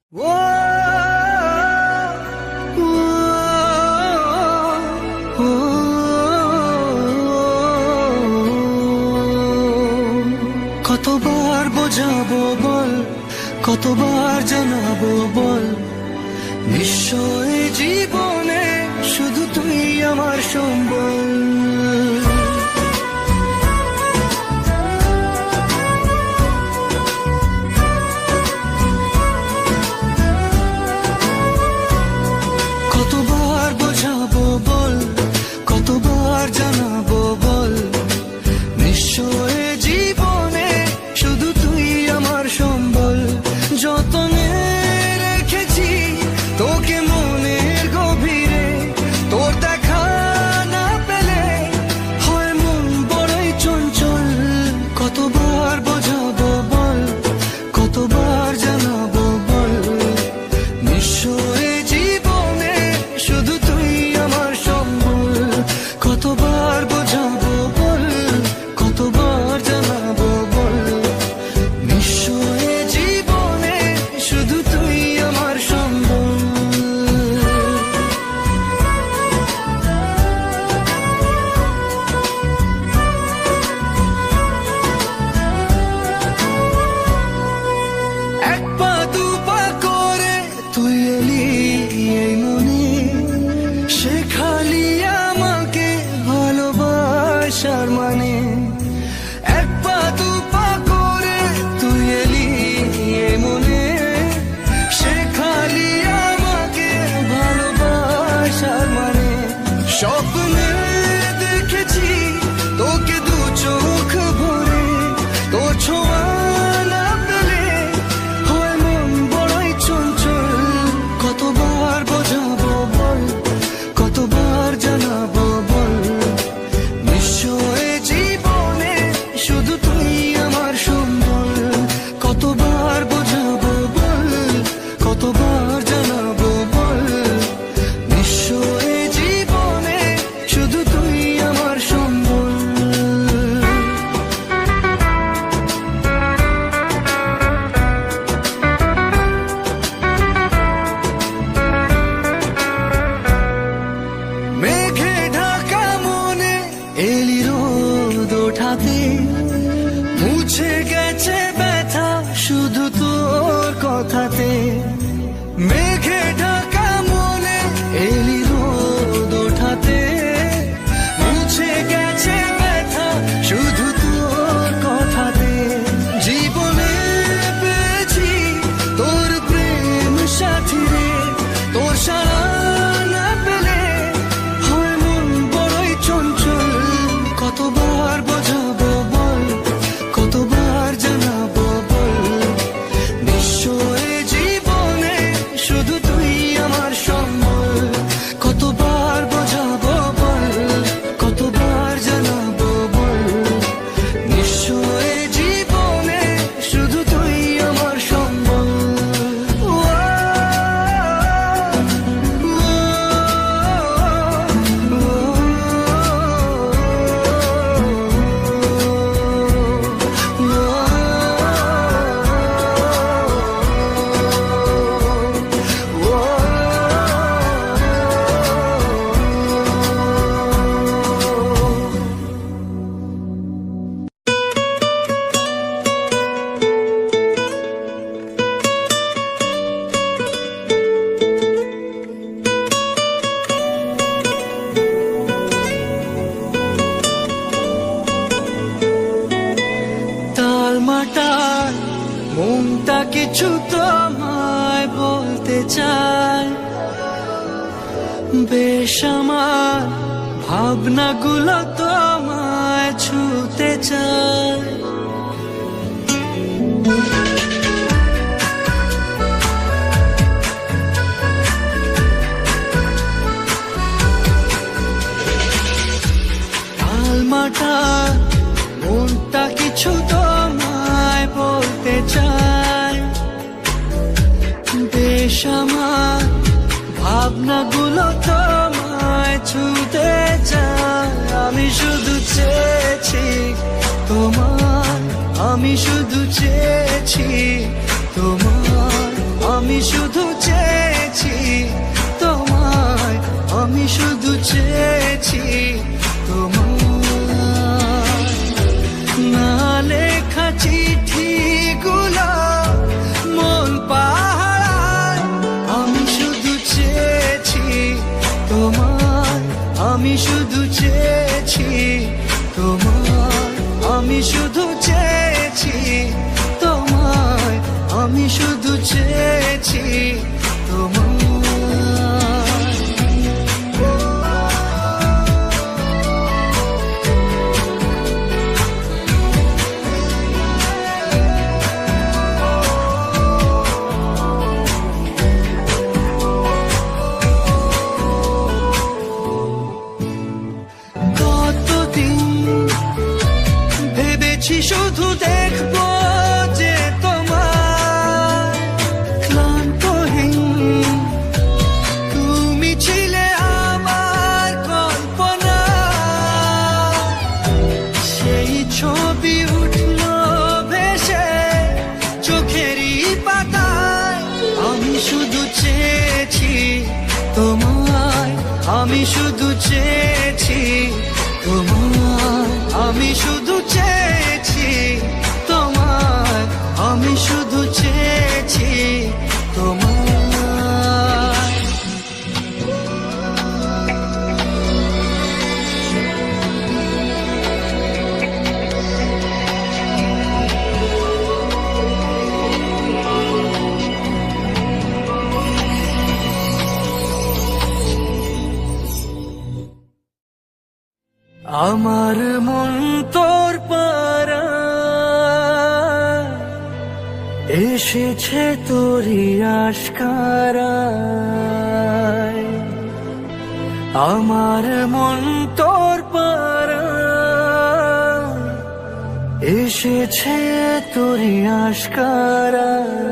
কতবার বোঝাবো বল, কতবার জানাবো বল, নিশ্চয় জীবনে শুধু তুই আমার সম্বল। কতবার বোঝাবো বল, কতবার জানাবো বল, নিশ্চয় জীবনে শুধু তুই আমার সম্বল। যতনে রেখেছি তোকে মনের গভীরে, তোর দেখা না পেলে হয় মন বড়ই চঞ্চল। কতবার বোঝাবো বল, কতবার জানাবো বল, নিশ্চয় জীবনে শুধু তুই আমার সম্বল। কতবার বোঝাবো বল, কতবার জানাবো বল, নিশ্চয় জীবনে শুধু তুই আমার সম্বল। এক পা দু পা করে তুই এলি এই মনে, শেখালি আমাকে ভালোবাসার মানে। এক পা দু পা করে তুই এলি এই মনে, শেখালি আমাকে ভালোবাসার মানে। স্বপ্নে দেখেছি তোকে দু চোখ ভরে, তোর ছোঁয়া না পেলে হয় মন বড়ই চঞ্চল। কতবার বোঝাবো বল, কতবার জানাবো বল, নিশ্চয় জীবনে শুধু তুই আমার সম্বল। কতবার বোঝাবো বল, কতবার জানাবো বল, নিশ্চয় জীবনে শুধু তুই আমার সম্বল। মেঘে ঢাকা মনে এলি রোদ ওঠাতে, মুছে গেছে ব্যথা শুধু তোর কথাতে। মেঘে ঢাকা মনে এলি রোদ ওঠাতে, মুছে গেছে ব্যথা শুধু তোর কথাতে। জীবনে পেয়েছি তোর প্রেম সাথী রে, তোর সারা না পেলে হয় মন বড়ই চঞ্চল। কতবার বোঝাবো বল, কতবার জানাবো বল, নিশ্চয় জীবনে শুধু তুই আমার সম্বল। কতবার বোঝাবো বল, কতবার জানাবো বল, নিশ্চয় জীবনে শুধু তুই আমার সম্বল। তালমাটার মনটা কিছু তোমায় বলতে চায়, বেশ আমার ভাবনাগুলো তোমায় ছুতে চায়। তালমাটার মনটা কিছু তোমায় বলতে চায়, বেশ আমার ভাবনাগুলো তোমায় ছুতে চায়। আমি শুধু চেয়েছি তোমার, আমি শুধু চেয়েছি তোমার, আমি আমি শুধু চেয়েছি তোমায়, আমি শুধু চেয়েছি তোমায়। না লেখা চিঠিগুলো মন পাহারায়, আমি শুধু চেয়েছি তোমায়, আমি শুধু চেয়েছি তোমায়, আমি শুধু চেয়েছি তোমায়, আমি শুধু চেয়েছি তোমায়। শুধু দেখবো যে তোমার ক্লান্তহীন, তুমি ছিলে আমার কল্পনা, সেই ছবি উঠলো ভেসে চোখেরই পাতায়। আমি শুধু চেয়েছি তোমায়, আমি শুধু চেয়েছি তোমায়, আমি শুধু চেয়েছি তোমায়, আমি শুধু চেয়েছি তোমায়। আমার মন তোর পারা এসেছে তোরই আশকারায়, আমার মন তোর পারা এসেছে তোরই আশকারায়।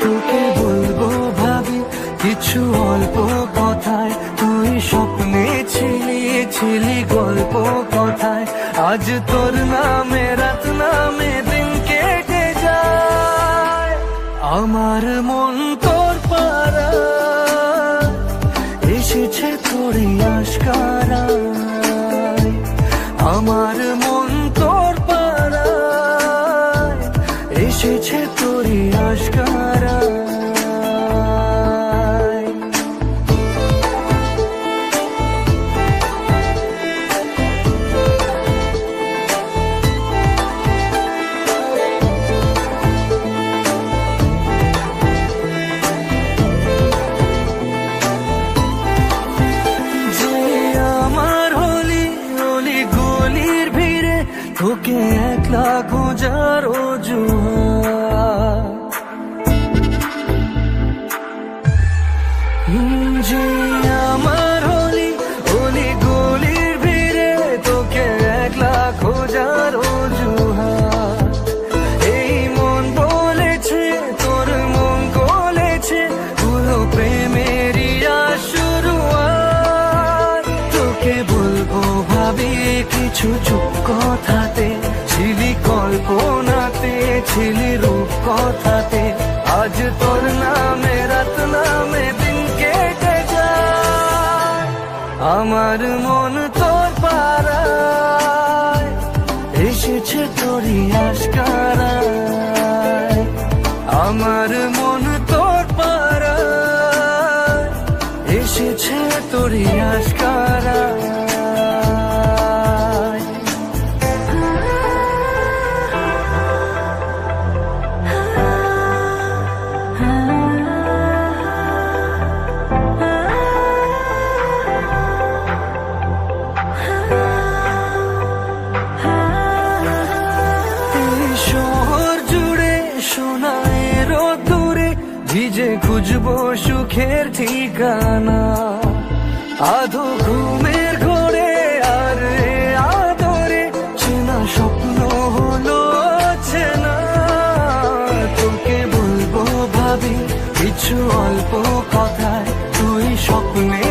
তোকে বলবো ভাবি কিছু অল্প কথায়, তুই স্বপ্নে ছিলি ছিলি গল্প কথায়। আজ তোর নামে রাত নামে দিন কেটে যায়, আমার মন তোর পারা এসেছে তোরই আশকারায়, আমার মন তোর পারা এসেছে তোরই আশকারায়। তোকে একলা খোঁজার অজুহাত, যে আমার হলি অলি গলির ভিড়ে তোকে একলা খোঁজার অজুহাত। এই মন বলেছে তোর মন গলেছে, হলো প্রেমেরই শুরুয়াত। তোকে বলবো ভাবি কিছু চুপ কথাতে, ছিলি কল্পনাতে ছিলি রূপ কথাতে। আজ তোর নামে রাত নামে দিন কেটে যায়, আমার মন তোর পারায় এসেছে তোরই আশকারায়, আমার মন তোর পারায় এসেছে তোরই আশকারায়। ভিজে খুঁজবো সুখের ঠিকানা, আধো ঘুমের ঘোরে আর আদরে চেনা স্বপ্ন হলো অল্প কথায় তুই স্বপ্নে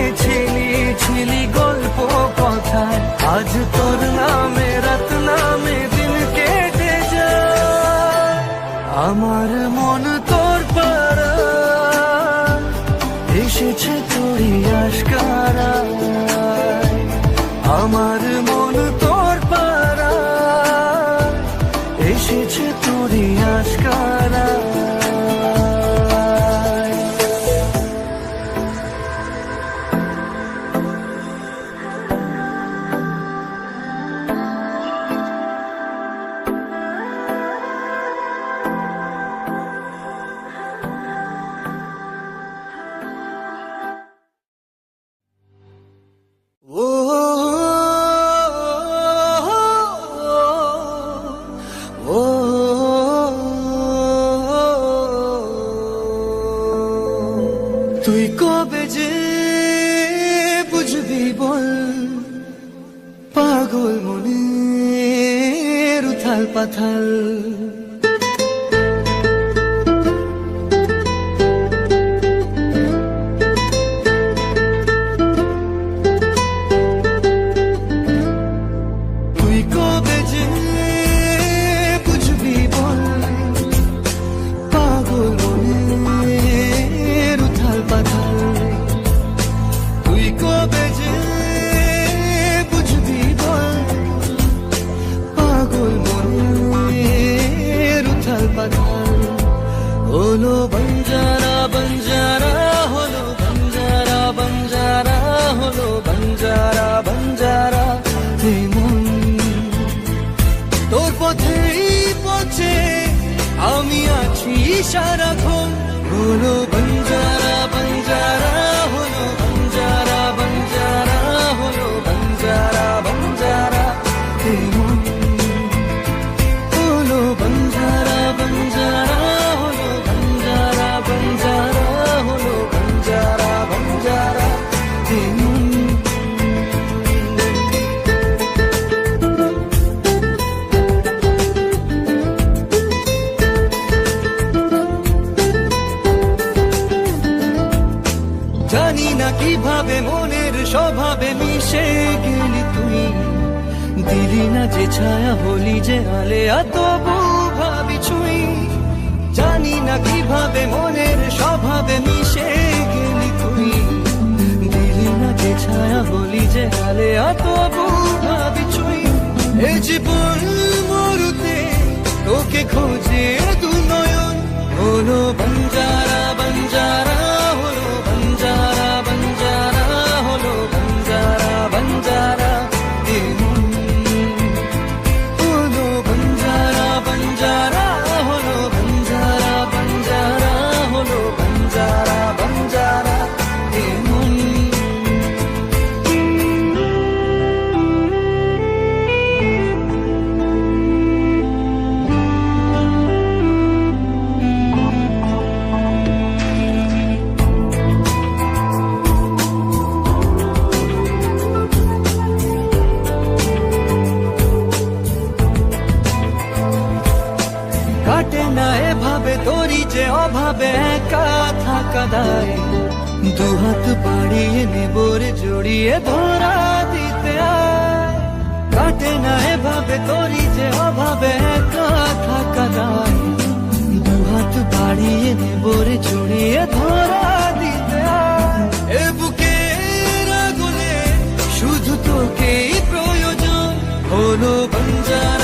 ছিলি গল্প কথায়। আজ তোর নামে রাত নামে দিন কেটে যায়। আমার মন তোর পাড়া এসেছে তোরই আশকারায়। আমার মন তোর পাড়া এসেছে তোরই আশকারায়। তুই কবে যে বুঝবি বল পাগল মনের উথাল পাথাল। তুই কবে যে বুঝবি বল পাগল মনের উথাল পাথাল। তুই কবে যে বুঝবি বল পাগল মনের উথাল পাথাল। হলো বঞ্জারা বঞ্জারা হলো বঞ্জারা বঞ্জারা হলো বঞ্জারা বঞ্জারা। মন তোর পথেই পথে আমি আছি সারাক্ষণ। হলো বঞ্জারা বঞ্জারা হলো বঞ্জারা বঞ্জারা হলো বঞ্জারা বঞ্জারা। মন হলো বঞ্জারা বঞ্জারা হলো বঞ্জারা বঞ্জারা হলো বঞ্জারা বঞ্জারা। জানি না কিভাবে মনের স্বভাবে মিশে গেলি তুই। দিলি না যে ছায়া হলি যে আলে তবু ভাবি ছুঁই। জানি না কিভাবে মনের স্বভাবে মিশে গেলি তুই। দিলি না যে ছায়া হলি যে আলে তবু ভাবি ছুঁই। এ জীবন মরুতে তোকে খোঁজে দু নয়ন। হলো বঞ্জারা বঞ্জারা হলো বঞ্জারা বঞ্জারা হলো বঞ্জারা বঞ্জারা। হলো বঞ্জারা বঞ্জারা হলো বঞ্জারা বঞ্জারা হলো বঞ্জারা বঞ্জারা। কাটে না এভাবে তোরই যে অভাবে একা থাকা দায়। দুহাত বাড়িয়ে নেবরে জড়িয়ে ধরা দিতে আয়। কাটে না এভাবে তোরই যে অভাবে একা থাকা দায়। দুহাত বাড়িয়ে নেবরে জড়িয়ে ধরা দিতে আয়। এ বুকের আগুনে শুধু তোকেই প্রয়োজন। হলো বঞ্জারা